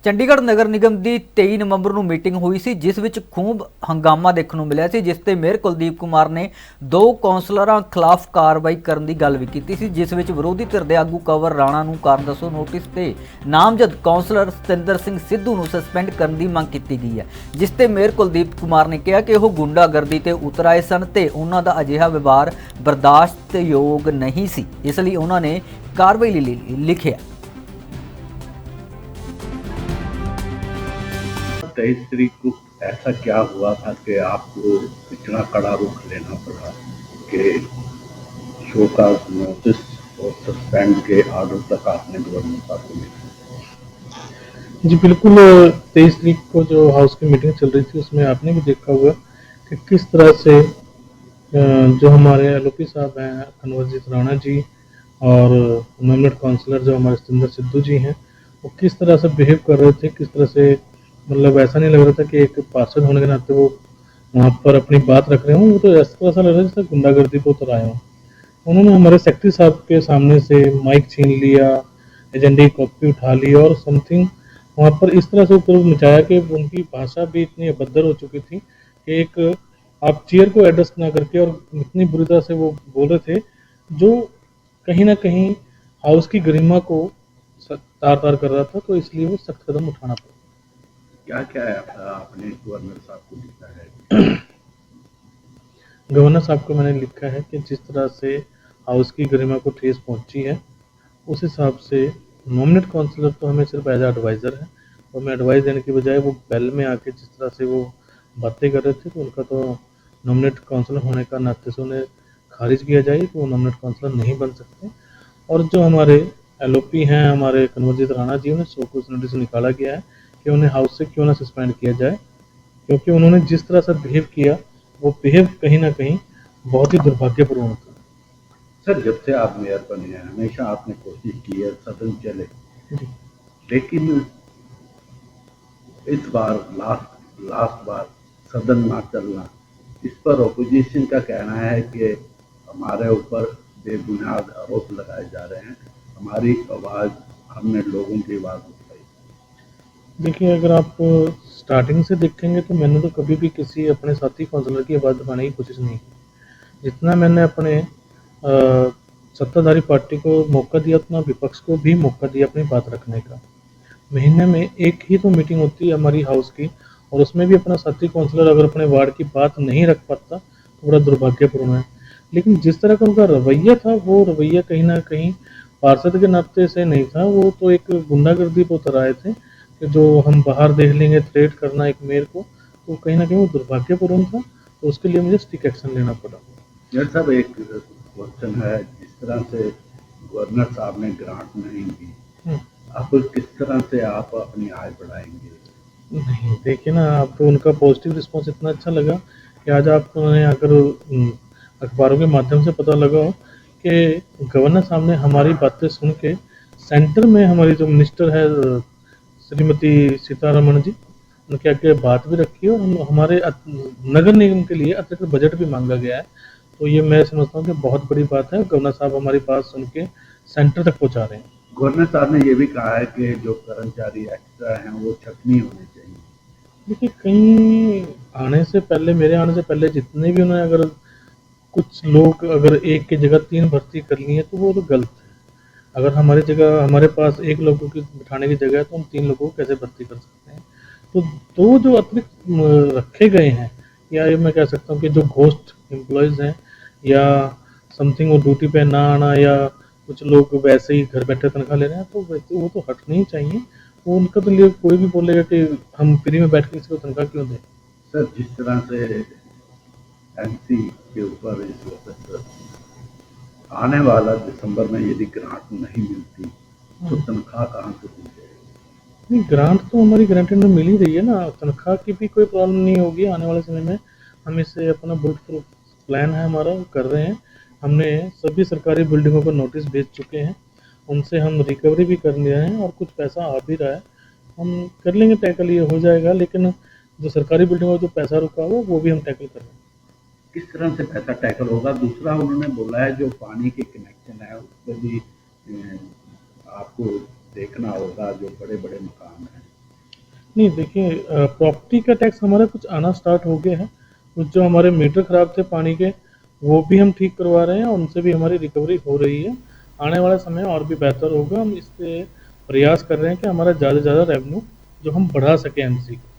ਚੰਡੀਗੜ੍ਹ ਨਗਰ ਨਿਗਮ ਦੀ 23 ਨਵੰਬਰ ਨੂੰ ਮੀਟਿੰਗ ਹੋਈ ਸੀ, ਜਿਸ ਵਿੱਚ ਖੂਬ ਹੰਗਾਮਾ ਦੇਖਣ ਨੂੰ ਮਿਲਿਆ ਸੀ, ਜਿਸ ਤੇ ਮੇਅਰ ਕੁਲਦੀਪ ਕੁਮਾਰ ਨੇ 2 ਕੌਂਸਲਰਾਂ ਖਿਲਾਫ ਕਾਰਵਾਈ ਕਰਨ ਦੀ ਗੱਲ ਵੀ ਕੀਤੀ ਸੀ, ਜਿਸ ਵਿੱਚ ਵਿਰੋਧੀ ਧਿਰ ਦੇ ਆਗੂ ਕੰਵਰ ਰਾਣਾ ਨੂੰ ਕਾਰਨ ਦੱਸੋ ਨੋਟਿਸ ਤੇ ਨਾਮਜ਼ਦ ਕੌਂਸਲਰ ਸਤਿੰਦਰ ਸਿੰਘ ਸਿੱਧੂ ਨੂੰ ਸਸਪੈਂਡ ਕਰਨ ਦੀ ਮੰਗ ਕੀਤੀ ਗਈ ਹੈ, ਜਿਸ ਤੇ ਮੇਅਰ ਕੁਲਦੀਪ ਕੁਮਾਰ ਨੇ ਕਿਹਾ ਕਿ ਉਹ ਗੁੰਡਾਗਰਦੀ ਤੇ ਉਤਰ ਆਏ ਸਨ ਤੇ ਉਹਨਾਂ ਦਾ ਅਜਿਹਾ ਵਿਵਹਾਰ ਬਰਦਾਸ਼ਤਯੋਗ ਨਹੀਂ ਸੀ, ਇਸ ਲਈ ਉਹਨਾਂ ਨੇ ਕਾਰਵਾਈ ਲਈ ਲਿਖਿਆ। 23 तारीख को ऐसा क्या हुआ था कि आपको इतना कड़ा रुख लेना पड़ा कि शो का नोटिस और सस्पेंड के ऑर्डर तक आपने गवर्नर साहब को मिला? जी बिल्कुल। 23 तारीख को जो हाउस की मीटिंग चल रही थी उसमें आपने भी देखा होगा कि किस तरह से जो हमारे एलओपी साहब हैं कन्वरजीत राणा जी और नॉमिनेट काउंसलर जो हमारे सतिंदर सिद्धू जी हैं, वो किस तरह से बिहेव कर रहे थे, किस तरह से मतलब ऐसा नहीं लग रहा था कि एक पार्षद होने के नाते वो वहाँ पर अपनी बात रख रहे हों, वो तो ऐसा लग रहा है जैसे गुंडागर्दी पर उतर आए हों। उन्होंने हमारे सेक्रेटरी साहब के सामने से माइक छीन लिया, एजेंडे की कॉपी उठा ली और समथिंग वहाँ पर इस तरह से उपद्रव मचाया कि उनकी भाषा भी इतनी अभद्र हो चुकी थी कि एक आप चेयर को एड्रेस ना करके और इतनी बुरी तरह से वो बोल रहे थे जो कहीं ना कहीं हाउस की गरिमा को तार तार कर रहा था, तो इसलिए वो सख्त कदम उठाना पड़ा। क्या क्या आपने गवर्नर साहब को लिखा है? गवर्नर साहब को मैंने लिखा है कि जिस तरह से हाउस की गरिमा को ठेस पहुंची है उस हिसाब से नॉमिनेट काउंसलर तो हमें सिर्फ एज एडवाइज़र है, और हमें एडवाइस देने की बजाय वो पहल में आके जिस तरह से वो बातें कर रहे थे तो उनका तो नॉमिनेट काउंसलर होने का नाते से उन्हें खारिज किया जाए, तो वो नॉमिनेट काउंसलर नहीं बन सकते। और जो हमारे एलओपी हैं हमारे कन्वरजीत राणा जी, उन्हें सो कुछ नोटिस निकाला गया है कि उन्हें हाउस से क्यों ना सस्पेंड किया जाए, क्योंकि उन्होंने जिस तरह से बिहेव किया वो बिहेव कहीं ना कहीं बहुत ही दुर्भाग्यपूर्ण था। सर, जब से आप मेयर बने हैं हमेशा आपने कोशिश की है सदन चले, लेकिन इस बार लास्ट बार सदन ना चलना, इस पर ओपोजिशन का कहना है कि हमारे ऊपर बेबुनियाद आरोप लगाए जा रहे हैं, हमारी आवाज़, हमने लोगों की आवाज़ उठाई। देखिए, अगर आप स्टार्टिंग से देखेंगे तो मैंने तो कभी भी किसी अपने साथी काउंसलर की आवाज़ दबाने की कोशिश नहीं की। जितना मैंने अपने सत्ताधारी पार्टी को मौका दिया उतना विपक्ष को भी मौका दिया अपनी बात रखने का। महीने में एक ही तो मीटिंग होती है हमारी हाउस की, और उसमें भी अपना साथी काउंसलर अगर अपने वार्ड की बात नहीं रख पाता तो बड़ा दुर्भाग्यपूर्ण है। लेकिन जिस तरह का उनका रवैया था वो रवैया कहीं ना कहीं पार्षद के नाते से नहीं था, वो तो एक गुंडागर्दी पर उतर आए थे कि जो हम बाहर देख लेंगे, थ्रेट करना एक मेयर को, तो कहीं ना कहीं वो दुर्भाग्यपूर्ण था, तो उसके लिए मुझे स्ट्रिक्ट एक्शन लेना पड़ा। मेयर साहब, एक क्वेश्चन है, जिस तरह से गवर्नर साहब ने ग्रांट नहीं दी, अब किस तरह से आप अपनी आय बढ़ाएंगे? नहीं, देखिए ना, आप तो उनका पॉजिटिव रिस्पांस इतना अच्छा लगा कि आज आपको अगर अखबारों के माध्यम से पता लगा हो कि गवर्नर साहब ने हमारी बातें सुन के सेंटर में हमारी जो मिनिस्टर है श्रीमती सीतारमण जी, उनके आगे बात भी रखी है और हमारे नगर निगम के लिए अतिरिक्त बजट भी मांगा गया है। तो ये मैं समझता हूँ कि बहुत बड़ी बात है, गवर्नर साहब हमारी बात सुन के सेंटर तक पहुँचा रहे हैं। गवर्नर साहब ने ये भी कहा है कि जो कर्मचारी एक्स्ट्रा हैं वो छटनी होने चाहिए। देखिए, कहीं आने से पहले, मेरे आने से पहले जितने भी उन्होंने अगर कुछ लोग अगर एक की जगह 3 भर्ती कर ली है तो वो तो गलत है। अगर हमारी जगह हमारे पास 1 लोगों की बिठाने की जगह है तो हम 3 लोगों को कैसे भर्ती कर सकते हैं? तो 2 जो अतिरिक्त रखे गए हैं, या ये मैं कह सकता हूँ कि जो घोस्ट एम्प्लॉयज़ हैं या समथिंग वो ड्यूटी पे ना आना, या कुछ लोग वैसे ही घर बैठे तनख्वाह ले रहे हैं, तो वो तो हटने ही चाहिए। वो उनका तो लिए कोई भी बोलेगा कि हम फ्री में बैठ के किसी को तनख्वाह क्यों दें। सर, जिस तरह से एमसी के ऊपर इस वक्त आने वाला दिसंबर में यदि ग्रांट नहीं मिलती तो तनख्वाह कहाँ से दी जाएगी? नहीं, ग्रांट तो हमारी गारंटी में मिल ही रही है ना, तनख्वाह की भी कोई प्रॉब्लम नहीं होगी आने वाले समय में। हम इससे अपना बुलेट प्रूफ प्लान है हमारा, कर रहे हैं। हमने सभी सरकारी बिल्डिंगों को नोटिस भेज चुके हैं, उनसे हम रिकवरी भी कर रहे हैं और कुछ पैसा आ भी रहा है, हम कर लेंगे टैकल, ये हो जाएगा। लेकिन जो सरकारी बिल्डिंगों में जो पैसा रुका हुआ वो भी हम टैकल कर रहे हैं। किस तरह से पैसा टैकल होगा? दूसरा, उन्होंने बोला है जो पानी के कनेक्शन है उस पर भी आपको देखना होगा, जो बड़े बड़े मकान हैं नहीं देखिए, प्रॉपर्टी का टैक्स हमारा कुछ आना स्टार्ट हो गया है। कुछ जो हमारे मीटर खराब थे पानी के, वो भी हम ठीक करवा रहे हैं, उनसे भी हमारी रिकवरी हो रही है। आने वाला समय और भी बेहतर होगा। हम इस पे प्रयास कर रहे हैं कि हमारा ज़्यादा से ज़्यादा रेवेन्यू जो हम बढ़ा सकें एमसी को।